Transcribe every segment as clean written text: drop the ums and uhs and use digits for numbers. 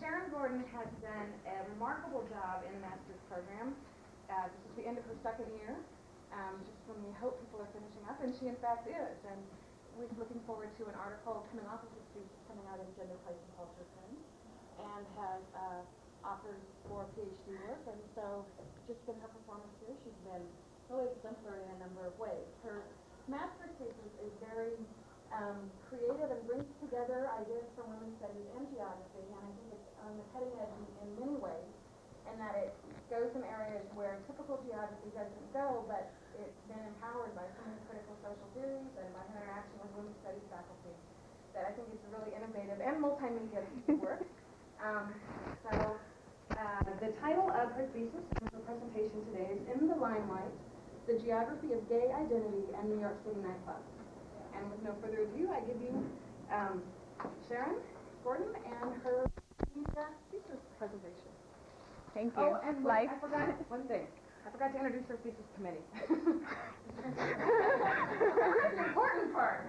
Sharon Gordon has done a remarkable job in the master's program. This is the end of her second year, just when we hope people are finishing up, and she in fact is. And we're looking forward to an article coming off of this thesis coming out in Gender, Place, and Culture Trends, and has offers for PhD work. And so, just in her performance here, she's been really exemplary in a number of ways. Her master's thesis is very creative and brings together ideas from women's studies and geography, and I think it's on the cutting edge in many ways, in that it goes some areas where typical geography doesn't go, but it's been empowered by so many critical social theories and by her interaction with women's studies faculty, that I think it's really innovative and multimedia work. The title of her thesis and her presentation today is In the Limelight, The Geography of Gay Identity and New York City Nightclubs. And with no further ado, I give you Sharon Gordon and her thesis presentation. Thank you. Oh, and I forgot one thing. I forgot to introduce her thesis committee. That's an important part.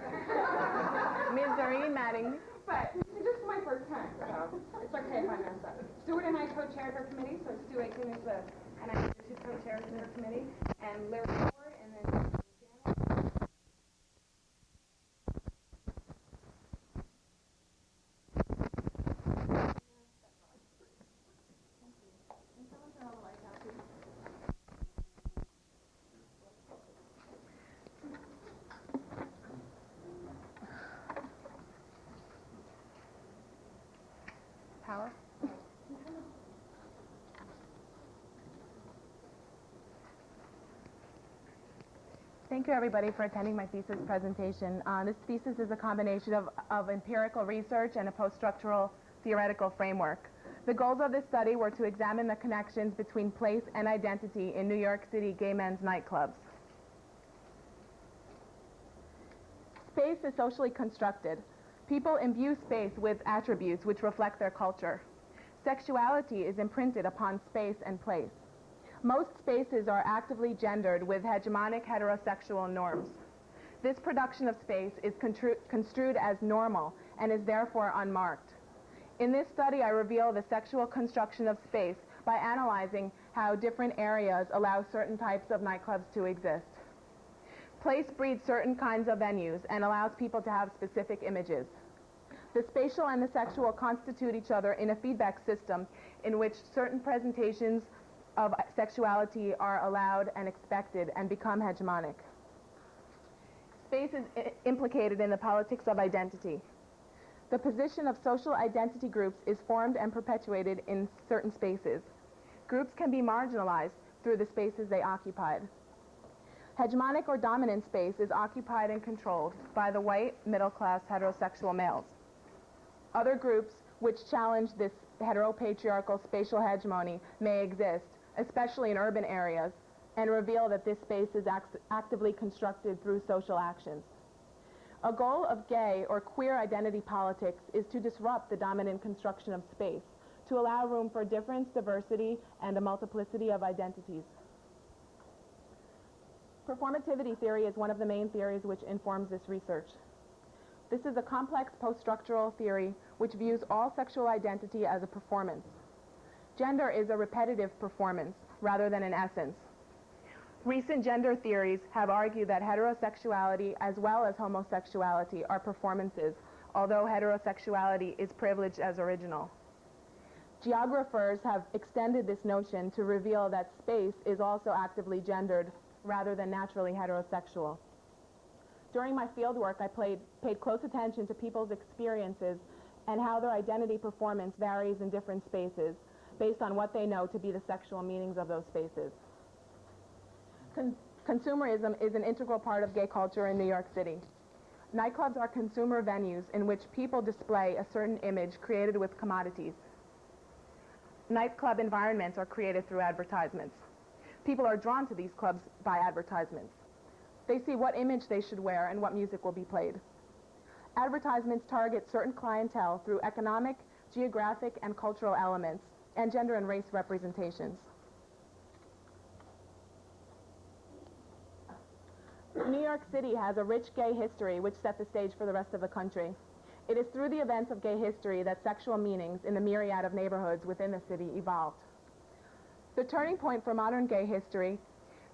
Ms. Doreen Matting. But this is my first time, so it's okay if I mess up. Stuart and I co-chaired her committee, so Stu Aiken is and I two co-chairs in her committee, and Larry Ford, and then Power. Thank you, everybody, for attending my thesis presentation. This thesis is a combination of empirical research and a post-structural theoretical framework. The goals of this study were to examine the connections between place and identity in New York City gay men's nightclubs. Space is socially constructed. People imbue space with attributes which reflect their culture. Sexuality is imprinted upon space and place. Most spaces are actively gendered with hegemonic heterosexual norms. This production of space is construed as normal and is therefore unmarked. In this study, I reveal the sexual construction of space by analyzing how different areas allow certain types of nightclubs to exist. Place breeds certain kinds of venues and allows people to have specific images. The spatial and the sexual constitute each other in a feedback system in which certain presentations of sexuality are allowed and expected and become hegemonic. Space is implicated in the politics of identity. The position of social identity groups is formed and perpetuated in certain spaces. Groups can be marginalized through the spaces they occupied. Hegemonic or dominant space is occupied and controlled by the white, middle-class, heterosexual males. Other groups which challenge this heteropatriarchal spatial hegemony may exist, especially in urban areas, and reveal that this space is actively constructed through social actions. A goal of gay or queer identity politics is to disrupt the dominant construction of space, to allow room for difference, diversity, and a multiplicity of identities. Performativity theory is one of the main theories which informs this research. This is a complex post-structural theory which views all sexual identity as a performance. Gender is a repetitive performance rather than an essence. Recent gender theories have argued that heterosexuality as well as homosexuality are performances, although heterosexuality is privileged as original. Geographers have extended this notion to reveal that space is also actively gendered rather than naturally heterosexual. During my fieldwork, I paid close attention to people's experiences and how their identity performance varies in different spaces based on what they know to be the sexual meanings of those spaces. Consumerism is an integral part of gay culture in New York City. Nightclubs are consumer venues in which people display a certain image created with commodities. Nightclub environments are created through advertisements. People are drawn to these clubs by advertisements. They see what image they should wear and what music will be played. Advertisements target certain clientele through economic, geographic, and cultural elements, and gender and race representations. New York City has a rich gay history which set the stage for the rest of the country. It is through the events of gay history that sexual meanings in the myriad of neighborhoods within the city evolved. The turning point for modern gay history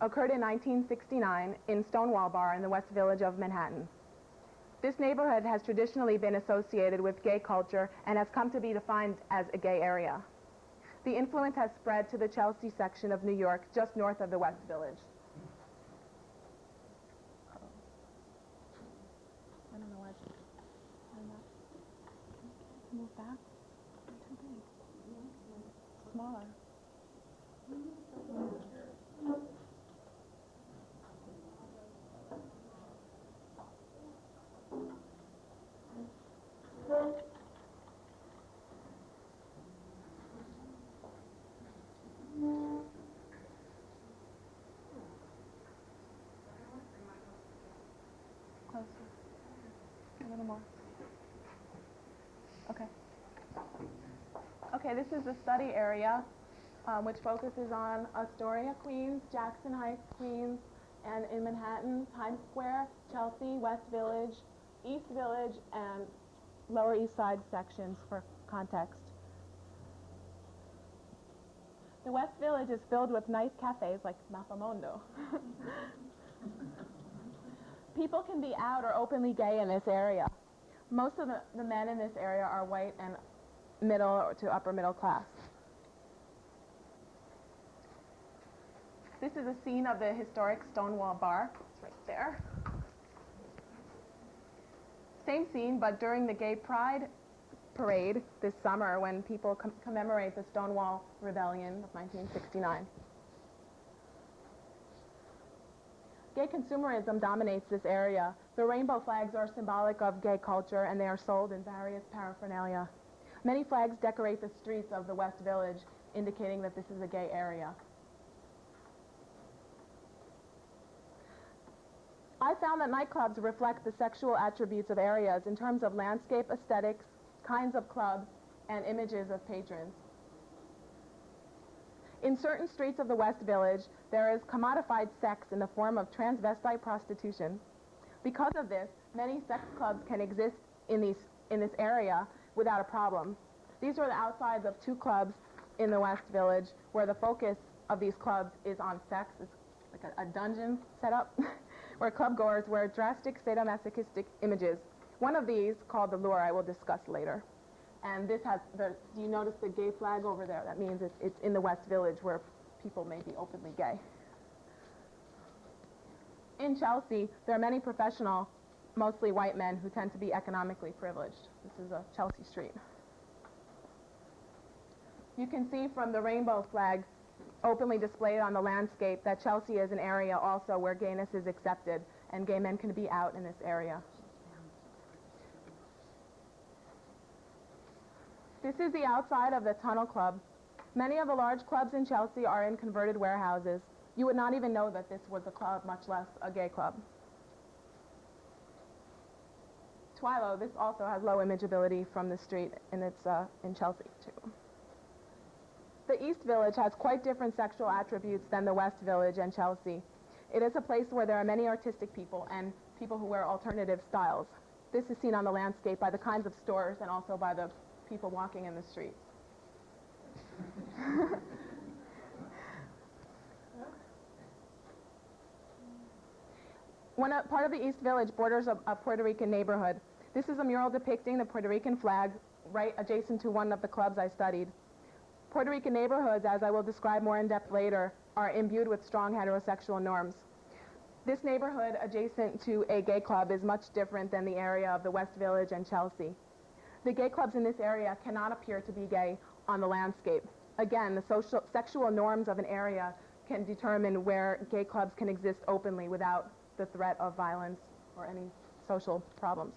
occurred in 1969 in Stonewall Bar in the West Village of Manhattan. This neighborhood has traditionally been associated with gay culture and has come to be defined as a gay area. The influence has spread to the Chelsea section of New York, just north of the West Village. I don't know why it's move back. Too big. Smaller. Closer. A little more. Okay. Okay, this is the study area, which focuses on Astoria, Queens, Jackson Heights, Queens, and in Manhattan, Times Square, Chelsea, West Village, East Village, and Lower East Side sections for context. The West Village is filled with nice cafes like Mappamondo. People can be out or openly gay in this area. Most of the men in this area are white and middle to upper middle class. This is a scene of the historic Stonewall Bar. It's right there. Same scene, but during the Gay Pride Parade this summer when people commemorate the Stonewall Rebellion of 1969. Gay consumerism dominates this area. The rainbow flags are symbolic of gay culture, and they are sold in various paraphernalia. Many flags decorate the streets of the West Village, indicating that this is a gay area. I found that nightclubs reflect the sexual attributes of areas in terms of landscape, aesthetics, kinds of clubs, and images of patrons. In certain streets of the West Village, there is commodified sex in the form of transvestite prostitution. Because of this, many sex clubs can exist in this area without a problem. These are the outsides of two clubs in the West Village where the focus of these clubs is on sex. It's like a dungeon setup where clubgoers wear drastic sadomasochistic images. One of these, called the Lure, I will discuss later. And this has, do you notice the gay flag over there? That means it's in the West Village where people may be openly gay. In Chelsea, there are many professional, mostly white men who tend to be economically privileged. This is a Chelsea street. You can see from the rainbow flag openly displayed on the landscape that Chelsea is an area also where gayness is accepted and gay men can be out in this area. This is the outside of the Tunnel Club. Many of the large clubs in Chelsea are in converted warehouses. You would not even know that this was a club, much less a gay club. Twilo, this also has low imageability from the street, and it's in Chelsea too. The East Village has quite different sexual attributes than the West Village and Chelsea. It is a place where there are many artistic people and people who wear alternative styles. This is seen on the landscape by the kinds of stores and also by the people walking in the streets. Part of the East Village borders a Puerto Rican neighborhood. This is a mural depicting the Puerto Rican flag right adjacent to one of the clubs I studied. Puerto Rican neighborhoods, as I will describe more in depth later, are imbued with strong heterosexual norms. This neighborhood adjacent to a gay club is much different than the area of the West Village and Chelsea. The gay clubs in this area cannot appear to be gay on the landscape. Again, the sexual norms of an area can determine where gay clubs can exist openly without the threat of violence or any social problems.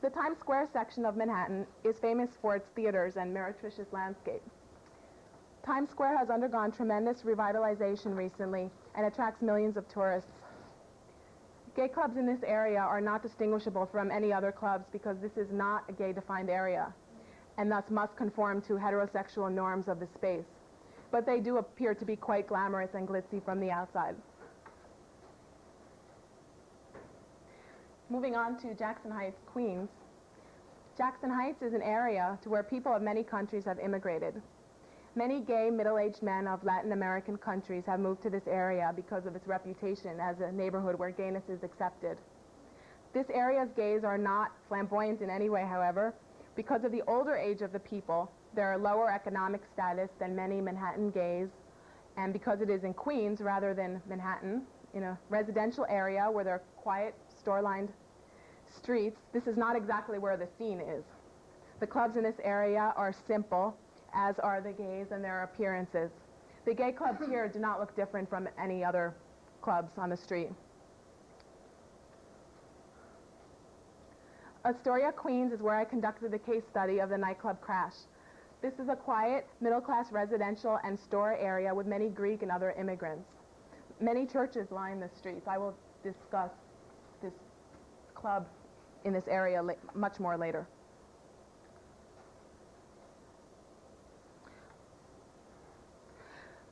The Times Square section of Manhattan is famous for its theaters and meretricious landscape. Times Square has undergone tremendous revitalization recently and attracts millions of tourists. Gay clubs in this area are not distinguishable from any other clubs because this is not a gay-defined area and thus must conform to heterosexual norms of the space. But they do appear to be quite glamorous and glitzy from the outside. Moving on to Jackson Heights, Queens. Jackson Heights is an area to where people of many countries have immigrated. Many gay, middle-aged men of Latin American countries have moved to this area because of its reputation as a neighborhood where gayness is accepted. This area's gays are not flamboyant in any way, however. Because of the older age of the people, there are lower economic status than many Manhattan gays, and because it is in Queens rather than Manhattan, in a residential area where there are quiet, store-lined streets, this is not exactly where the scene is. The clubs in this area are simple, as are the gays and their appearances. The gay clubs here do not look different from any other clubs on the street. Astoria, Queens is where I conducted the case study of the nightclub crash. This is a quiet, middle-class residential and store area with many Greek and other immigrants. Many churches line the streets. I will discuss this club in this area much more later.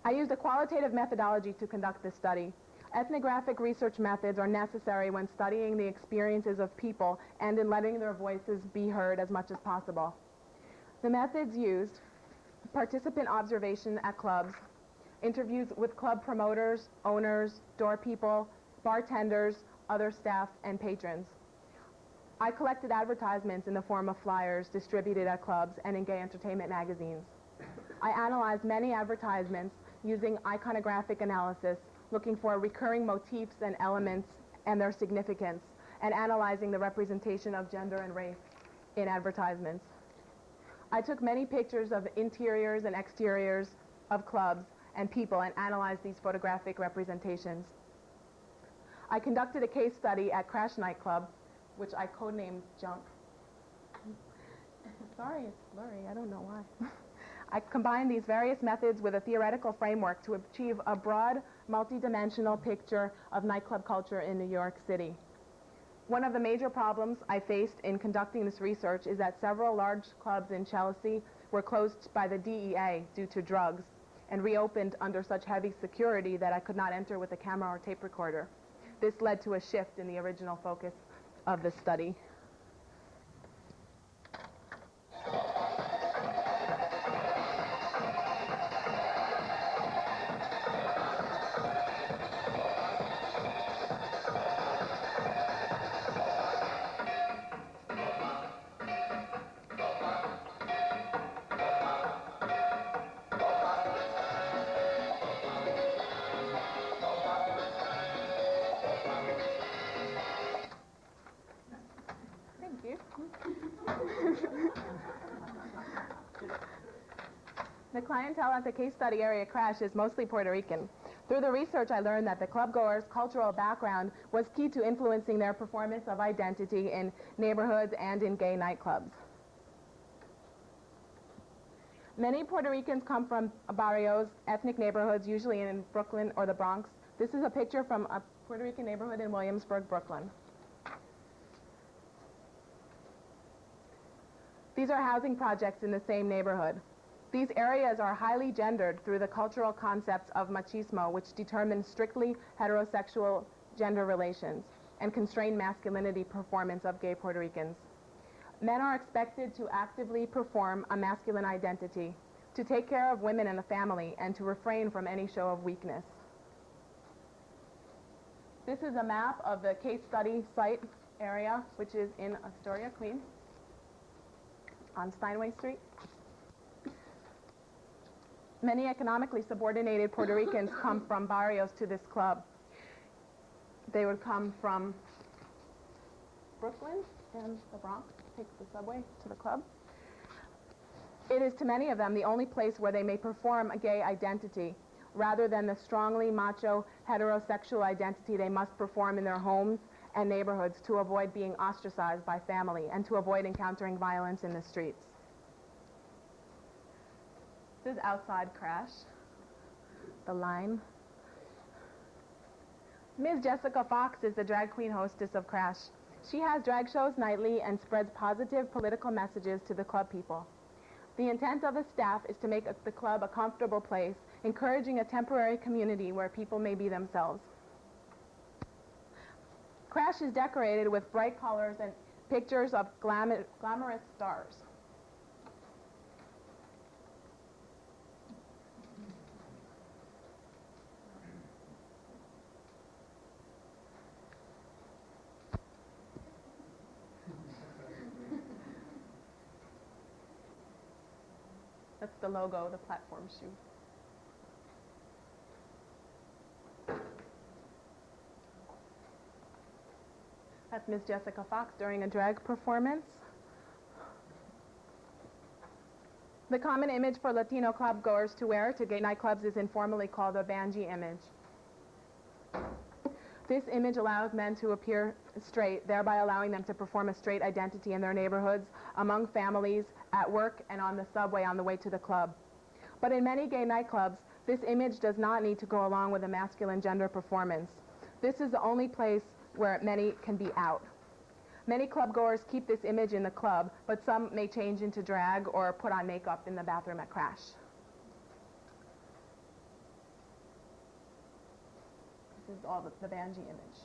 I used a qualitative methodology to conduct this study. Ethnographic research methods are necessary when studying the experiences of people and in letting their voices be heard as much as possible. The methods used: participant observation at clubs, interviews with club promoters, owners, door people, bartenders, other staff, and patrons. I collected advertisements in the form of flyers distributed at clubs and in gay entertainment magazines. I analyzed many advertisements using iconographic analysis, looking for recurring motifs and elements and their significance, and analyzing the representation of gender and race in advertisements. I took many pictures of interiors and exteriors of clubs and people and analyzed these photographic representations. I conducted a case study at Crash Nightclub, which I codenamed Jump. Sorry, it's blurry, I don't know why. I combined these various methods with a theoretical framework to achieve a broad, multidimensional picture of nightclub culture in New York City. One of the major problems I faced in conducting this research is that several large clubs in Chelsea were closed by the DEA due to drugs and reopened under such heavy security that I could not enter with a camera or tape recorder. This led to a shift in the original focus of the study. The clientele at the case study area Crash is mostly Puerto Rican. Through the research, I learned that the clubgoers' cultural background was key to influencing their performance of identity in neighborhoods and in gay nightclubs. Many Puerto Ricans come from barrios, ethnic neighborhoods, usually in Brooklyn or the Bronx. This is a picture from a Puerto Rican neighborhood in Williamsburg, Brooklyn. These are housing projects in the same neighborhood. These areas are highly gendered through the cultural concepts of machismo, which determine strictly heterosexual gender relations and constrain masculinity performance of gay Puerto Ricans. Men are expected to actively perform a masculine identity, to take care of women and the family, and to refrain from any show of weakness. This is a map of the case study site area, which is in Astoria, Queens, on Steinway Street. Many economically subordinated Puerto Ricans come from barrios to this club. They would come from Brooklyn and the Bronx, take the subway to the club. It is to many of them the only place where they may perform a gay identity, rather than the strongly macho heterosexual identity they must perform in their homes and neighborhoods to avoid being ostracized by family and to avoid encountering violence in the streets. This is outside Crash, the line. Ms. Jessica Fox is the drag queen hostess of Crash. She has drag shows nightly and spreads positive political messages to the club people. The intent of the staff is to make the club a comfortable place, encouraging a temporary community where people may be themselves. Crash is decorated with bright colors and pictures of glamorous stars. That's the logo, the platform shoe. That's Miss Jessica Fox during a drag performance. The common image for Latino club goers to wear to gay nightclubs is informally called a banji image. This image allows men to appear straight, thereby allowing them to perform a straight identity in their neighborhoods, among families, at work, and on the subway on the way to the club. But in many gay nightclubs, this image does not need to go along with a masculine gender performance. This is the only place where many can be out. Many clubgoers keep this image in the club, but some may change into drag or put on makeup in the bathroom at Crash. This is all the banji image.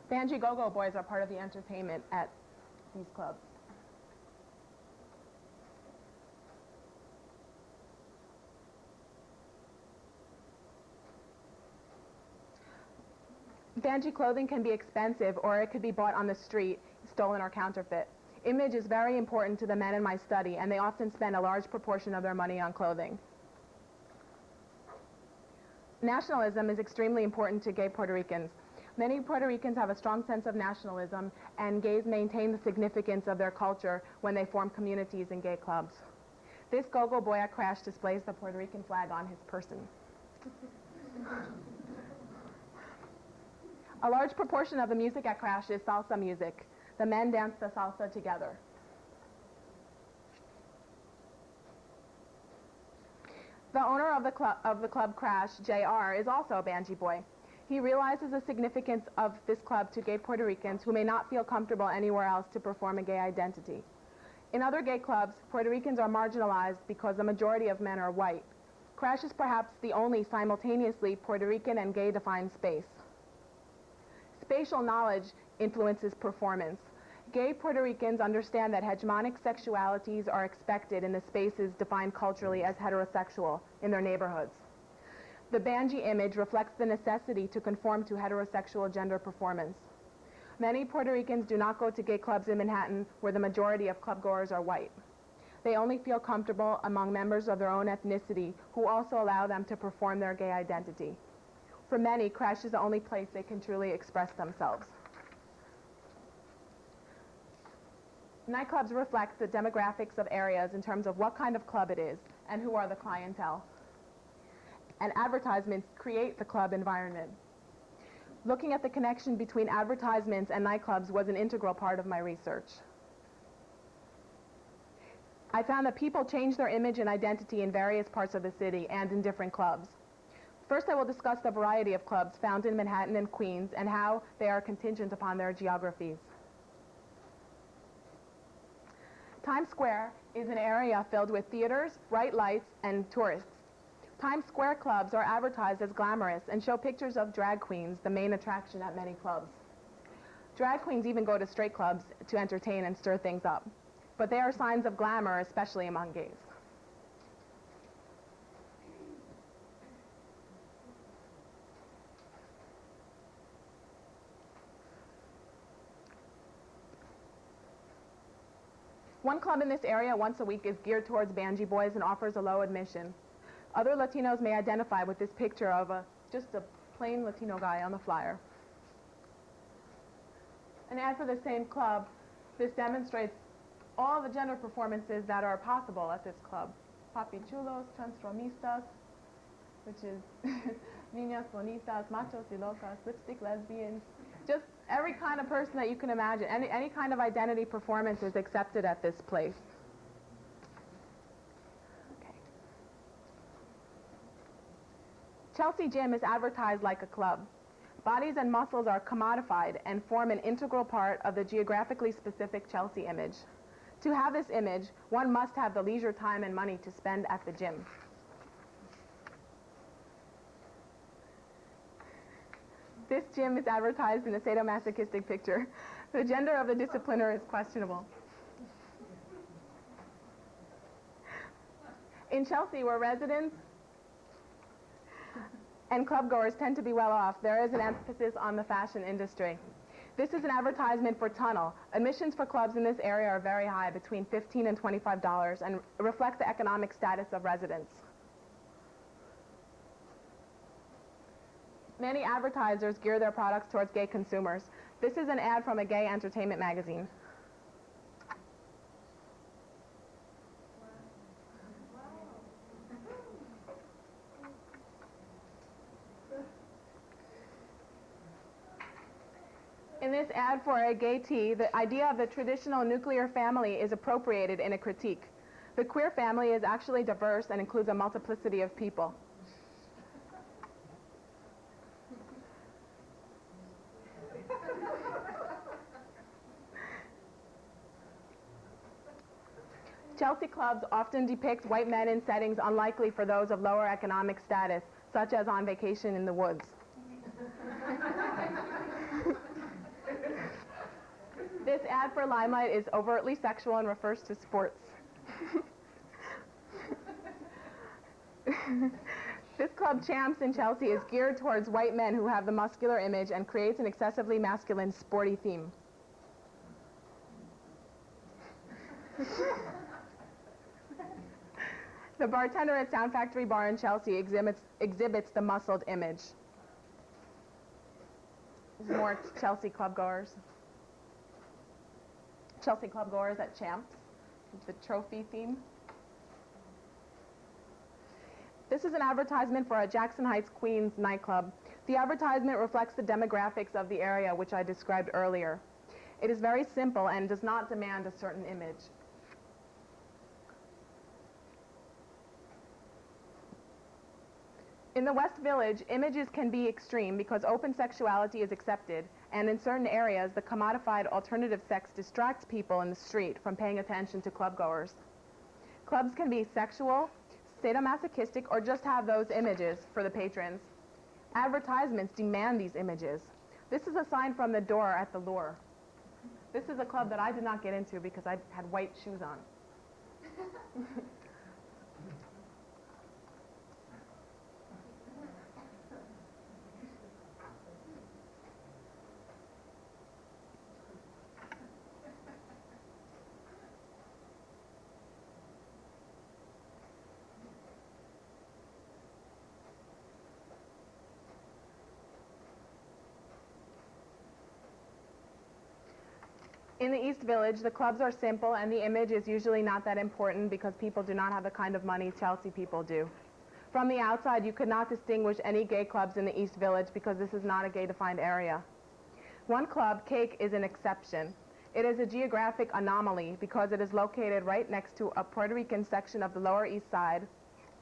Banji Go-Go Boys are part of the entertainment at these clubs. Banji clothing can be expensive, or it could be bought on the street, stolen or counterfeit. Image is very important to the men in my study, and they often spend a large proportion of their money on clothing. Nationalism is extremely important to gay Puerto Ricans. Many Puerto Ricans have a strong sense of nationalism, and gays maintain the significance of their culture when they form communities in gay clubs. This Go-Go Boy at Crash displays the Puerto Rican flag on his person. A large proportion of the music at Crash is salsa music. The men dance the salsa together. The owner of the club Crash, JR, is also a banji boy. He realizes the significance of this club to gay Puerto Ricans who may not feel comfortable anywhere else to perform a gay identity. In other gay clubs, Puerto Ricans are marginalized because the majority of men are white. Crash is perhaps the only simultaneously Puerto Rican and gay-defined space. Spatial knowledge influences performance. Gay Puerto Ricans understand that hegemonic sexualities are expected in the spaces defined culturally as heterosexual in their neighborhoods. The banji image reflects the necessity to conform to heterosexual gender performance. Many Puerto Ricans do not go to gay clubs in Manhattan where the majority of clubgoers are white. They only feel comfortable among members of their own ethnicity who also allow them to perform their gay identity. For many, Crash is the only place they can truly express themselves. Nightclubs reflect the demographics of areas in terms of what kind of club it is and who are the clientele. And advertisements create the club environment. Looking at the connection between advertisements and nightclubs was an integral part of my research. I found that people change their image and identity in various parts of the city and in different clubs. First, I will discuss the variety of clubs found in Manhattan and Queens and how they are contingent upon their geographies. Times Square is an area filled with theaters, bright lights, and tourists. Times Square clubs are advertised as glamorous and show pictures of drag queens, the main attraction at many clubs. Drag queens even go to straight clubs to entertain and stir things up. But they are signs of glamour, especially among gays. One club in this area once a week is geared towards banji boys and offers a low admission. Other Latinos may identify with this picture of just a plain Latino guy on the flyer. An ad for the same club. This demonstrates all the gender performances that are possible at this club. Papi chulos, transformistas, which is niñas bonitas, machos y locas, lipstick lesbians. Just every kind of person that you can imagine. Any kind of identity performance is accepted at this place. Chelsea Gym is advertised like a club. Bodies and muscles are commodified and form an integral part of the geographically specific Chelsea image. To have this image, one must have the leisure time and money to spend at the gym. This gym is advertised in a sadomasochistic picture. The gender of the discipliner is questionable. In Chelsea, where residents and clubgoers tend to be well off, there is an emphasis on the fashion industry. This is an advertisement for Tunnel. Admissions for clubs in this area are very high, between $15 and $25, and reflect the economic status of residents. Many advertisers gear their products towards gay consumers. This is an ad from a gay entertainment magazine. In this ad for a gay tea, the idea of the traditional nuclear family is appropriated in a critique. The queer family is actually diverse and includes a multiplicity of people. Chelsea clubs often depict white men in settings unlikely for those of lower economic status, such as on vacation in the woods. This ad for Limelight is overtly sexual and refers to sports. This club, Champs in Chelsea, is geared towards white men who have the muscular image and creates an excessively masculine, sporty theme. The bartender at Sound Factory Bar in Chelsea exhibits the muscled image. This is more Chelsea clubgoers. Chelsea clubgoers at Champs, the trophy theme. This is an advertisement for a Jackson Heights, Queens nightclub. The advertisement reflects the demographics of the area, which I described earlier. It is very simple and does not demand a certain image. In the West Village, images can be extreme because open sexuality is accepted, and in certain areas, the commodified alternative sex distracts people in the street from paying attention to clubgoers. Clubs can be sexual, sadomasochistic, or just have those images for the patrons. Advertisements demand these images. This is a sign from the door at the Lure. This is a club that I did not get into because I had white shoes on. In the East Village, the clubs are simple and the image is usually not that important because people do not have the kind of money Chelsea people do. From the outside, you could not distinguish any gay clubs in the East Village because this is not a gay-defined area. One club, Cake, is an exception. It is a geographic anomaly because it is located right next to a Puerto Rican section of the Lower East Side,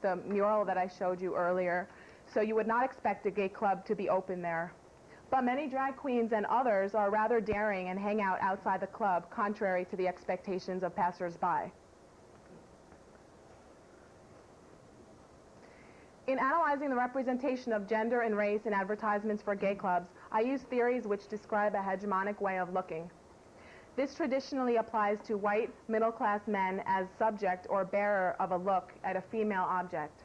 the mural that I showed you earlier, so you would not expect a gay club to be open there. But many drag queens and others are rather daring and hang out outside the club, contrary to the expectations of passers-by. In analyzing the representation of gender and race in advertisements for gay clubs, I use theories which describe a hegemonic way of looking. This traditionally applies to white, middle-class men as subject or bearer of a look at a female object.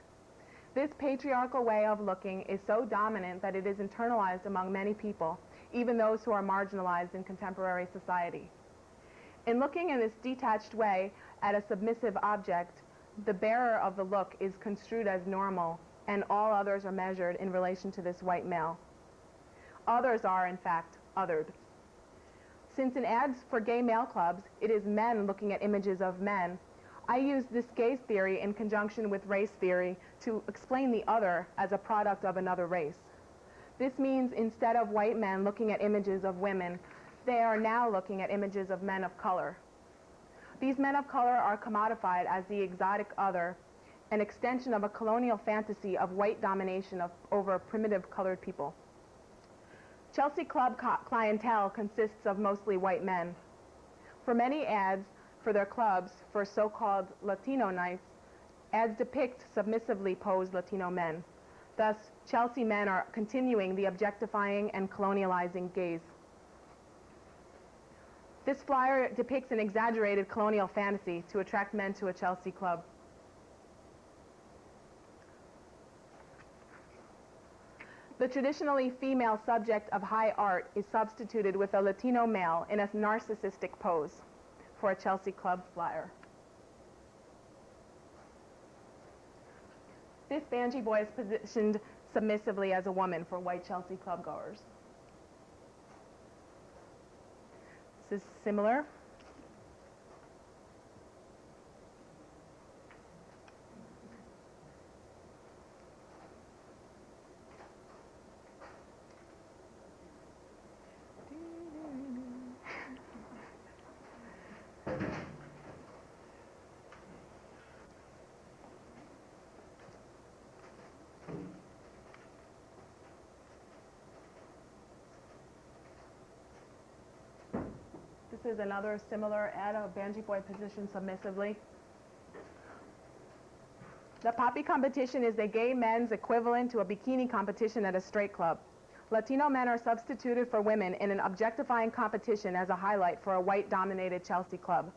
This patriarchal way of looking is so dominant that it is internalized among many people, even those who are marginalized in contemporary society. In looking in this detached way at a submissive object, the bearer of the look is construed as normal, and all others are measured in relation to this white male. Others are, in fact, othered. Since in ads for gay male clubs, it is men looking at images of men, I use this gaze theory in conjunction with race theory to explain the other as a product of another race. This means instead of white men looking at images of women, they are now looking at images of men of color. These men of color are commodified as the exotic other, an extension of a colonial fantasy of white domination over primitive colored people. Chelsea Club clientele consists of mostly white men. For many ads for their clubs for so-called Latino nights, ads depict submissively posed Latino men. Thus, Chelsea men are continuing the objectifying and colonializing gaze. This flyer depicts an exaggerated colonial fantasy to attract men to a Chelsea club. The traditionally female subject of high art is substituted with a Latino male in a narcissistic pose for a Chelsea club flyer. This Banshee boy is positioned submissively as a woman for white Chelsea club goers. This is similar. This is another similar ad of Banshee boy positioned submissively. The Poppy competition is the gay men's equivalent to a bikini competition at a straight club. Latino men are substituted for women in an objectifying competition as a highlight for a white-dominated Chelsea club.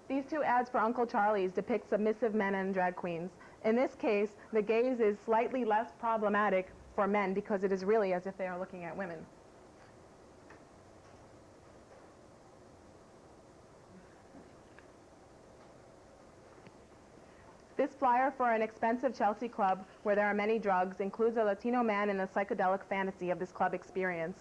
These two ads for Uncle Charlie's depict submissive men and drag queens. In this case, the gaze is slightly less problematic for men because it is really as if they are looking at women. This flyer for an expensive Chelsea club where there are many drugs includes a Latino man in the psychedelic fantasy of this club experience.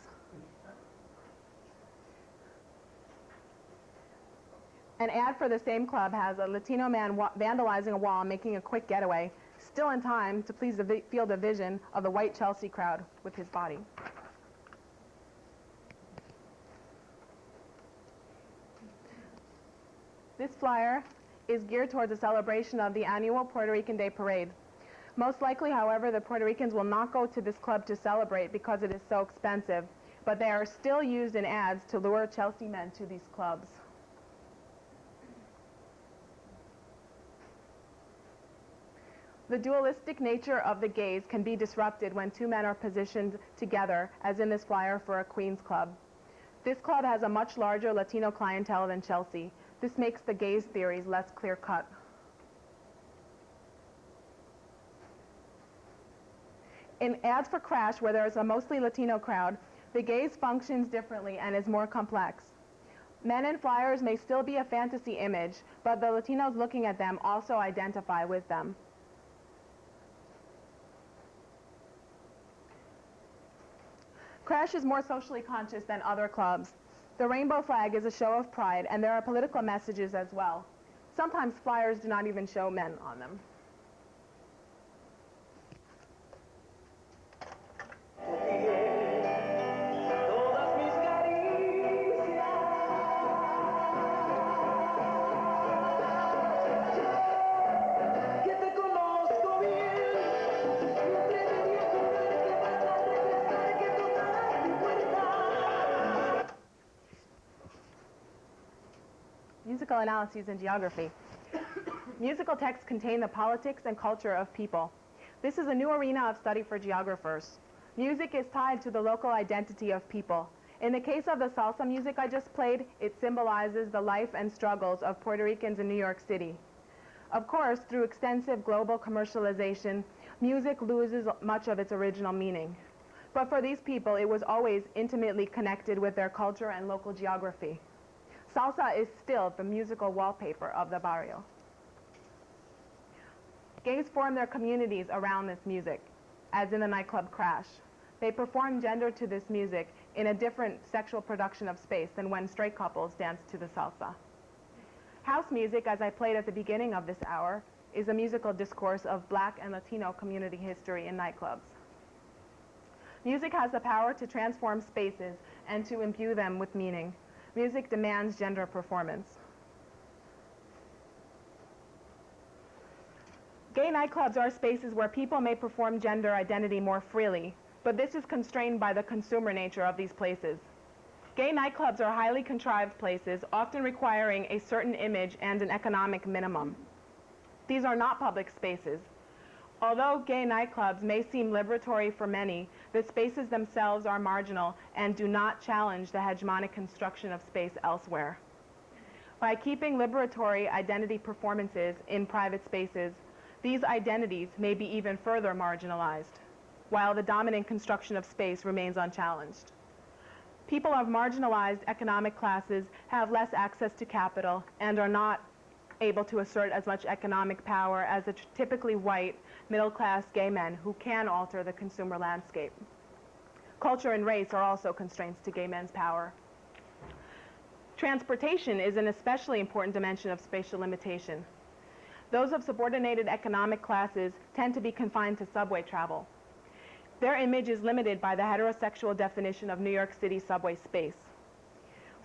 An ad for the same club has a Latino man vandalizing a wall, making a quick getaway, still in time to please the field of vision of the white Chelsea crowd with his body. This flyer is geared towards a celebration of the annual Puerto Rican Day Parade. Most likely, however, the Puerto Ricans will not go to this club to celebrate because it is so expensive, but they are still used in ads to lure Chelsea men to these clubs. The dualistic nature of the gaze can be disrupted when two men are positioned together, as in this flyer for a Queens club. This club has a much larger Latino clientele than Chelsea. This makes the gaze theories less clear-cut. In ads for Crash, where there is a mostly Latino crowd, the gaze functions differently and is more complex. Men in flyers may still be a fantasy image, but the Latinos looking at them also identify with them. Crash is more socially conscious than other clubs. The rainbow flag is a show of pride, and there are political messages as well. Sometimes flyers do not even show men on them. Musical analyses in geography. Musical texts contain the politics and culture of people. This is a new arena of study for geographers. Music is tied to the local identity of people. In the case of the salsa music I just played, it symbolizes the life and struggles of Puerto Ricans in New York City. Of course, through extensive global commercialization, music loses much of its original meaning. But for these people, it was always intimately connected with their culture and local geography. Salsa is still the musical wallpaper of the barrio. Gays form their communities around this music, as in the nightclub Crash. They perform gender to this music in a different sexual production of space than when straight couples dance to the salsa. House music, as I played at the beginning of this hour, is a musical discourse of Black and Latino community history in nightclubs. Music has the power to transform spaces and to imbue them with meaning. Music demands gender performance. Gay nightclubs are spaces where people may perform gender identity more freely. but this is constrained by the consumer nature of these places. Gay nightclubs are highly contrived places, often requiring a certain image and an economic minimum. These are not public spaces. Although gay nightclubs may seem liberatory for many, the spaces themselves are marginal and do not challenge the hegemonic construction of space elsewhere. By keeping liberatory identity performances in private spaces, these identities may be even further marginalized, while the dominant construction of space remains unchallenged. People of marginalized economic classes have less access to capital and are not able to assert as much economic power as the typically white, middle-class gay men who can alter the consumer landscape. Culture and race are also constraints to gay men's power. Transportation is an especially important dimension of spatial limitation. Those of subordinated economic classes tend to be confined to subway travel. Their image is limited by the heterosexual definition of New York City subway space.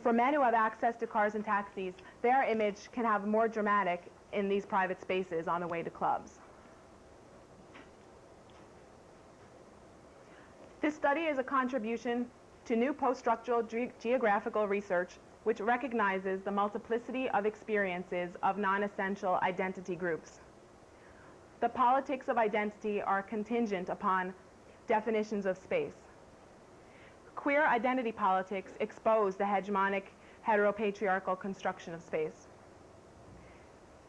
For men who have access to cars and taxis, their image can have more dramatic in these private spaces on the way to clubs. This study is a contribution to new post-structural geographical research which recognizes the multiplicity of experiences of non-essential identity groups. The politics of identity are contingent upon definitions of space. Queer identity politics expose the hegemonic heteropatriarchal construction of space.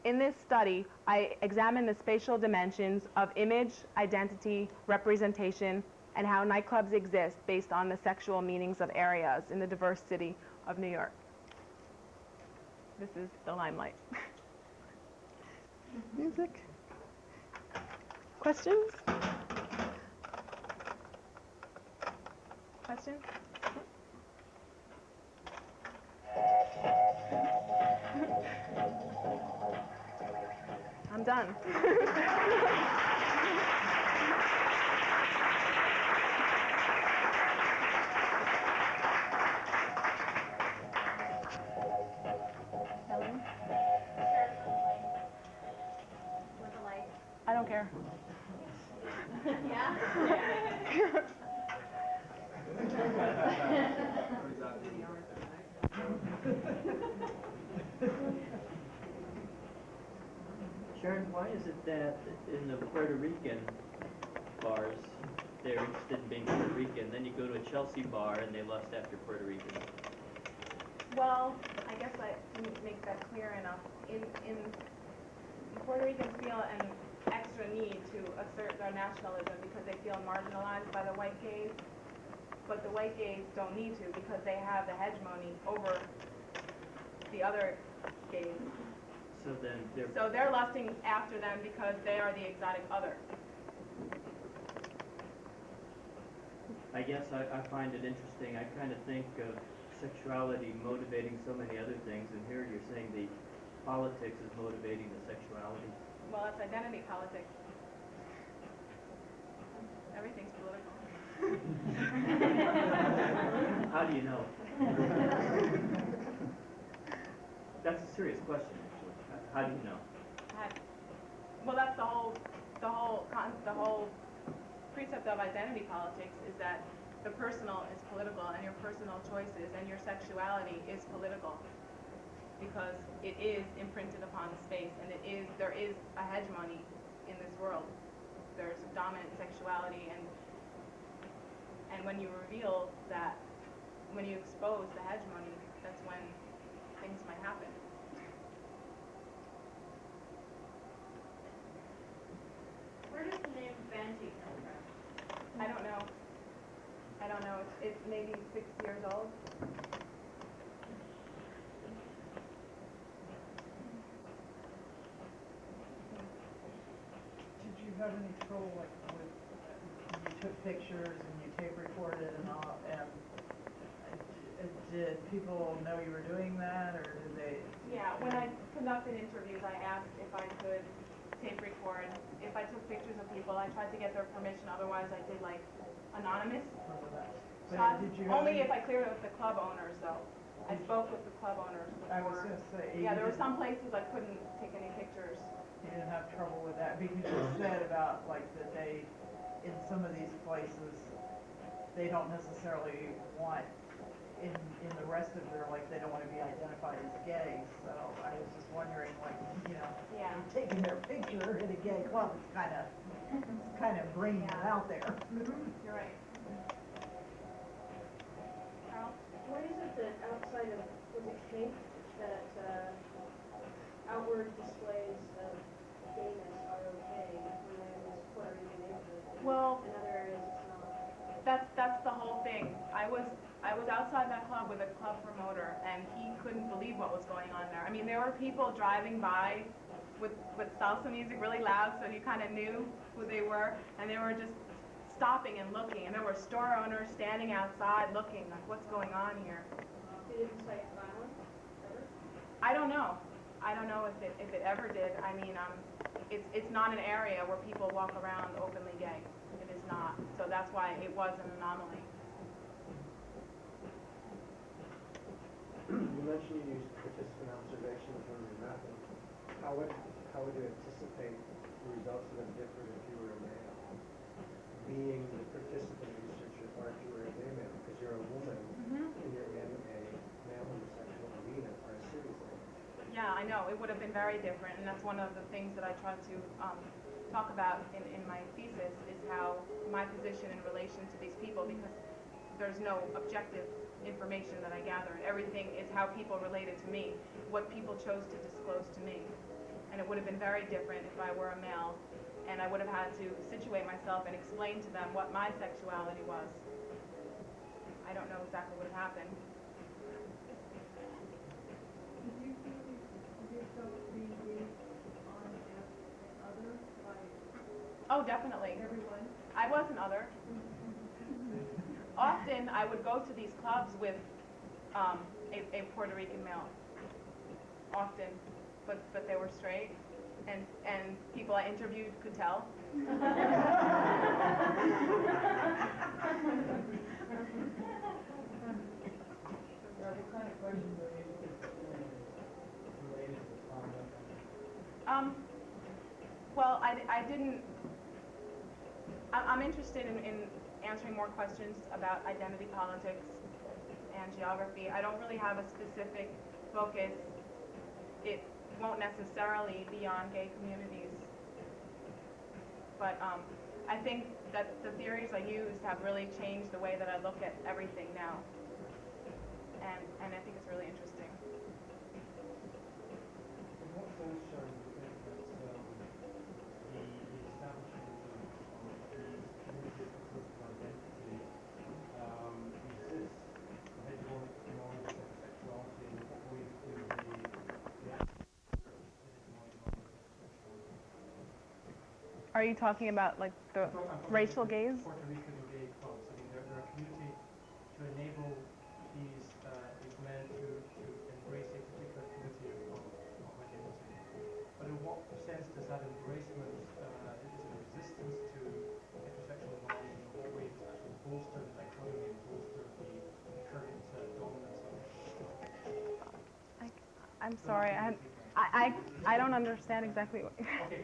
In this study, I examined the spatial dimensions of image, identity, representation, and how nightclubs exist based on the sexual meanings of areas in the diverse city of New York. This is the limelight. Music. Questions? Questions? I'm done. Helen? With the light. I don't care. Yeah? Sharon, why is it that in the Puerto Rican bars, they're interested in being Puerto Rican, then you go to a Chelsea bar and they lust after Puerto Rican? Well, I guess I didn't make that clear enough. In Puerto Ricans feel an extra need to assert their nationalism because they feel marginalized by the white gays, but the white gays don't need to because they have the hegemony over the other gays. So then they're... So they're lusting after them because they are the exotic other. I guess I find it interesting. I kind of think of sexuality motivating so many other things, and here you're saying the politics is motivating the sexuality. Well, it's identity politics. Everything's political. How do you know? That's a serious question, actually. How do you know? Well, that's the whole precept of identity politics is that the personal is political and your personal choices and your sexuality is political because it is imprinted upon the space and there is a hegemony in this world. There's a dominant sexuality and when you reveal that, when you expose the hegemony, that's when things might happen. Where does the name Banshee come from? I don't know. It's maybe 6 years old. Did you have any trouble like with you took pictures and you tape recorded and all, and did people know you were doing that, or did they? Yeah, when I conducted interviews, I asked if I could tape record. If I took pictures of people, I tried to get their permission. Otherwise, I did like anonymous But shots. did you have Only any- if I cleared it with the club owners, though. I spoke with the club owners before. I was gonna say, Yeah, there were didn't- some places I couldn't take any pictures. You didn't have trouble with that because you said about like that they, in some of these places, they don't necessarily want in the rest of their life, they don't want to be identified as gay. So I was just wondering, like, Yeah. taking their picture in a gay club, it's kind of bringing it out there. You're right. Carl? Why is it that outside of, was it kink, that outward displays of gayness are okay when they're in this Puerto Rican neighborhood? Well, In other areas, it's not. that's the whole thing. I was outside that club with a club promoter, and he couldn't believe what was going on there. I mean, there were people driving by with salsa music really loud, so you kind of knew who they were, and they were just stopping and looking, and there were store owners standing outside looking, like, what's going on here? Did it incite violence ever? I don't know. I don't know if it ever did. I mean, it's not an area where people walk around openly gay. It is not. So that's why it was an anomaly. You mentioned you used participant observations when you're mapping. How would you anticipate the results would have differed if you were a male? Being the participant researcher or if you were a gay male, because you're a woman and you're in a male homosexual arena or a series of them. Yeah, I know. It would have been very different, and that's one of the things that I tried to talk about in my thesis, is how my position in relation to these people, because there's no objective information that I gathered. Everything is how people related to me, what people chose to disclose to me. And it would have been very different if I were a male, and I would have had to situate myself and explain to them what my sexuality was. I don't know exactly what happened. Did you feel yourself being based on as other by Oh, definitely. everyone? I was an other. Often I would go to these clubs with a Puerto Rican male. Often, but they were straight, and people I interviewed could tell. What kind of questions are you related to conduct? Well, I didn't. I'm interested in answering more questions about identity politics and geography. I don't really have a specific focus. It won't necessarily be on gay communities. But I think that the theories I used have really changed the way that I look at everything now. And I think it's really interesting. In what sense, Sharon, do you think that the establishment of these communities of political identity resists the hegemonic norms of heterosexuality, and in what ways do they react to the hegemonic norms of heterosexuality? Are you talking about like the I'm talking racial about gays? Puerto Rican gay clubs. I mean, they're a community to enable these men to embrace a particular community of identity. But in what sense does that embracement, is it a resistance to heterosexual norms, and in what way does it actually bolster the dichotomy and bolster the current dominance of I'm sorry, I don't understand exactly what. Okay.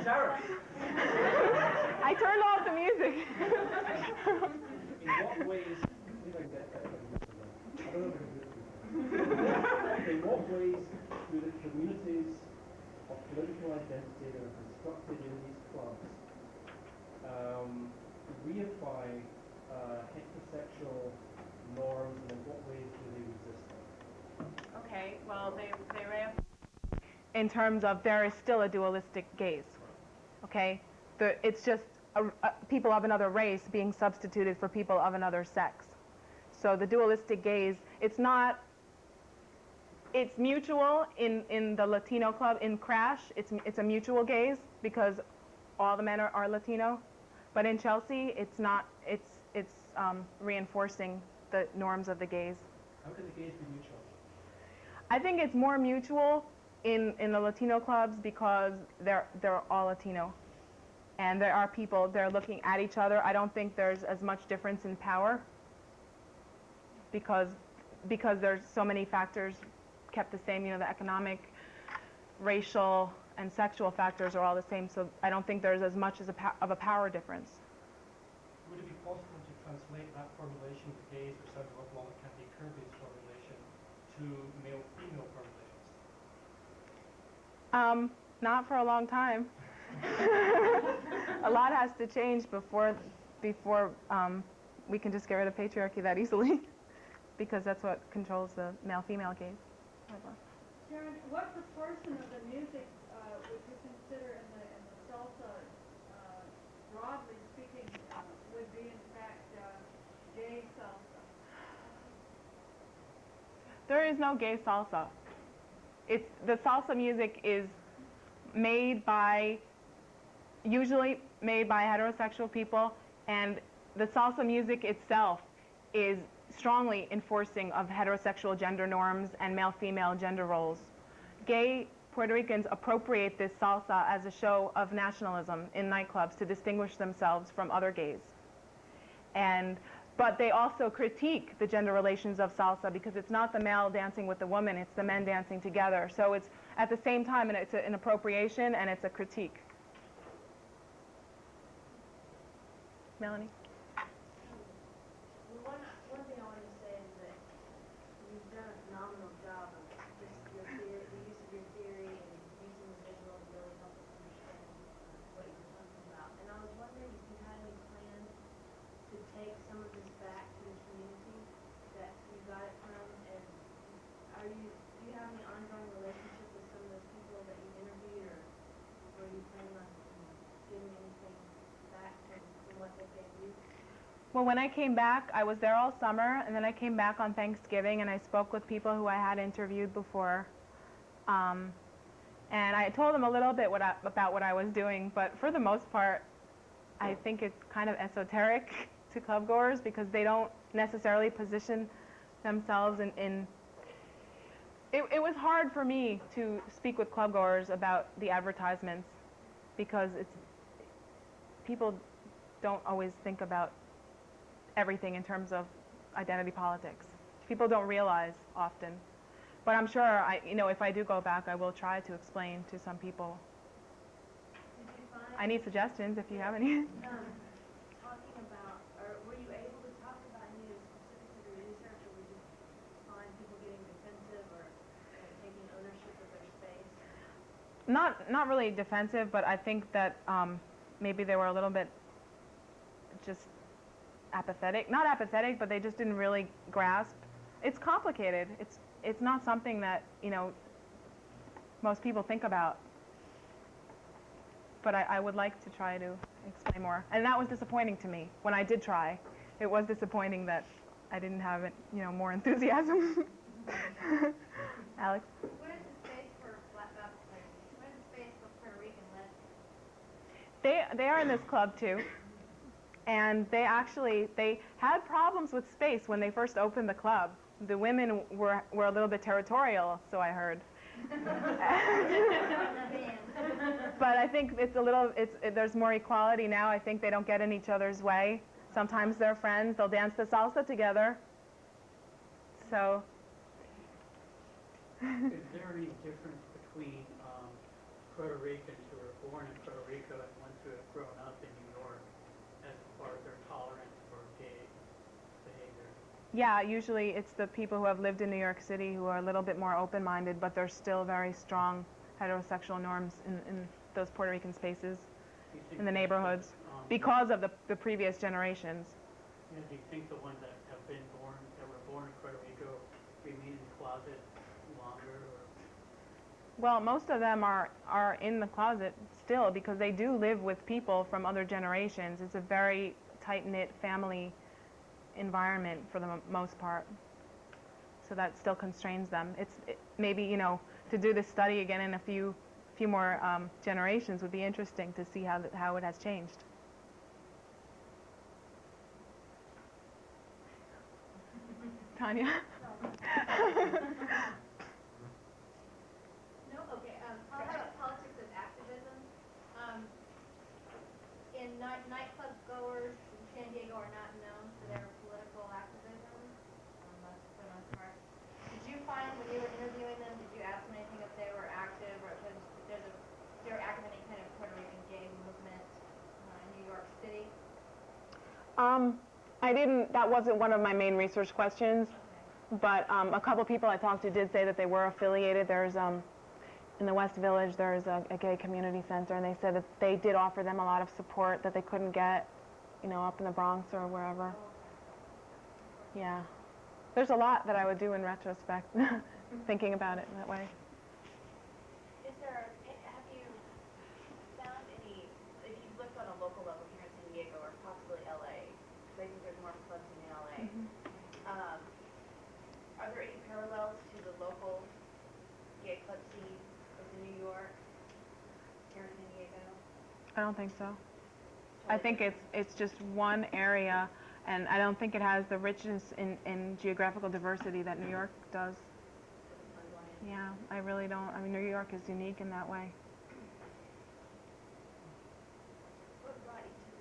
Sarah, I turned off the music. in what ways, if I can get that, I don't know if I can do it. In what ways do the communities of political identity that are constructed in these clubs reify heterosexual norms, and in what ways do they resist them? Okay, well, they in terms of there is still a dualistic gaze, okay? It's just people of another race being substituted for people of another sex. So the dualistic gaze, it's mutual in the Latino club. In Crash, it's a mutual gaze because all the men are Latino. But in Chelsea, it's not, it's reinforcing the norms of the gaze. How can the gaze be mutual? I think it's more mutual in the Latino clubs because they're all Latino, and there are people, they're looking at each other. I don't think there's as much difference in power because there's so many factors kept the same. You know, the economic, racial, and sexual factors are all the same. So I don't think there's as much of a power difference. Would it be possible to translate that formulation to gays or sounds a lot more like Kathy Kirby's formulation to male-female formulations? Not for a long time. A lot has to change before we can just get rid of patriarchy that easily, because that's what controls the male-female gaze. Sharon, what proportion of the music would you consider in the salsa, broadly speaking, would be in fact gay salsa? There is no gay salsa. The salsa music is usually made by heterosexual people, and the salsa music itself is strongly enforcing of heterosexual gender norms and male-female gender roles. Gay Puerto Ricans appropriate this salsa as a show of nationalism in nightclubs to distinguish themselves from other gays. But they also critique the gender relations of salsa because it's not the male dancing with the woman, it's the men dancing together. So it's at the same time it's an appropriation and it's a critique. Melanie? One thing I wanted to say is that you've done a phenomenal job of just your theory, the use of your theory and using the visuals really help us understand what you're talking about. And I was wondering if you had any plans to take some of this back to the community that you got it from, and do you have any ongoing relationship with some of those people that you interviewed, or are you planning on giving anything back from what they gave you? Well, when I came back, I was there all summer, and then I came back on Thanksgiving, and I spoke with people who I had interviewed before. And I told them a little bit about what I was doing, but for the most part, I think it's kind of esoteric to clubgoers because they don't necessarily position themselves in It was hard for me to speak with clubgoers about the advertisements because people don't always think about everything in terms of identity politics. People don't realize often. But I'm sure, if I do go back, I will try to explain to some people. Did you find, I need suggestions if you have any. talking about, or were you able to talk about any of the specifics of your research, or were you find people getting defensive or taking ownership of their space? Not really defensive, but I think that maybe they were a little bit just apathetic. Not apathetic, but they just didn't really grasp. It's complicated. It's not something that, most people think about. But I would like to try to explain more. And that was disappointing to me when I did try. It was disappointing that I didn't have more enthusiasm. Alex? What is the space for Black Baptist? What is the space for Puerto Rican lesbians? They are in this club too. And they had problems with space when they first opened the club. The women were a little bit territorial, so I heard. But I think there's more equality now. I think they don't get in each other's way. Sometimes they're friends. They'll dance the salsa together. So. Is there any difference between Puerto Ricans who are born in Puerto Rico and ones who have grown up in New York as far as their tolerance for gay behavior? Yeah, usually it's the people who have lived in New York City who are a little bit more open-minded, but there's still very strong heterosexual norms in those Puerto Rican spaces, in the neighborhoods, because of the previous generations. Yeah, do you think the ones that were born in Puerto Rico remain in the closet longer? Or? Well, most of them are in the closet still because they do live with people from other generations. It's a very tight-knit family environment for the most part. So that still constrains them. Maybe, to do this study again in a few more generations would be interesting to see how it has changed. Tanya? No? Okay. How about politics as activism? In nightclub goers in San Diego are not known for their political activism, for the most part. Did you find when you were interviewing them, did you ask them anything if they were active or if they were active in any kind of Puerto Rican gay movement in New York City? That wasn't one of my main research questions, but a couple people I talked to did say that they were affiliated. There's, in the West Village, there's a gay community center, and they said that they did offer them a lot of support that they couldn't get, up in the Bronx or wherever. Yeah. There's a lot that I would do in retrospect, thinking about it that way. Have you found any, if you've looked on a local level here in San Diego or possibly LA, because I think there's more clubs in LA, are there any parallels to the local gay club scene in New York, here in San Diego? I don't think so. I think it's just one area, and I don't think it has the richness in geographical diversity that New York does. Yeah, I really don't. I mean, New York is unique in that way. What brought you to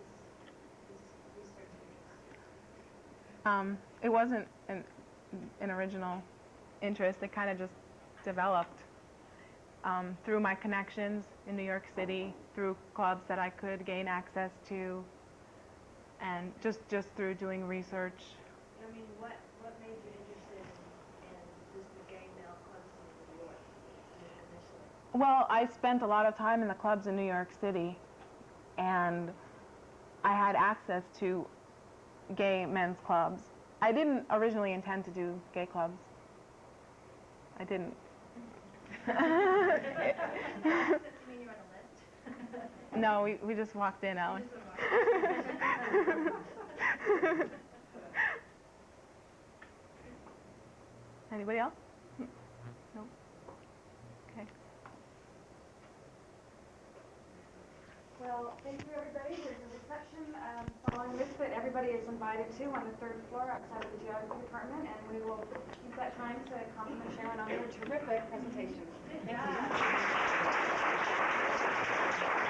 this research interest? It wasn't an original interest. It kind of just developed through my connections in New York City, through clubs that I could gain access to, and just through doing research. I mean, what made you interested in just the gay male club scene in New York initially? Well, I spent a lot of time in the clubs in New York City, and I had access to gay men's clubs. I didn't originally intend to do gay clubs. I didn't. You mean you're on a list? No, we just walked in, Alex. Anybody else? No? Okay. Well, thank you, everybody. There's a reception following this that everybody is invited to on the 3rd floor outside of the geography department, and we will use that time to compliment Sharon on her terrific presentation. Thank you.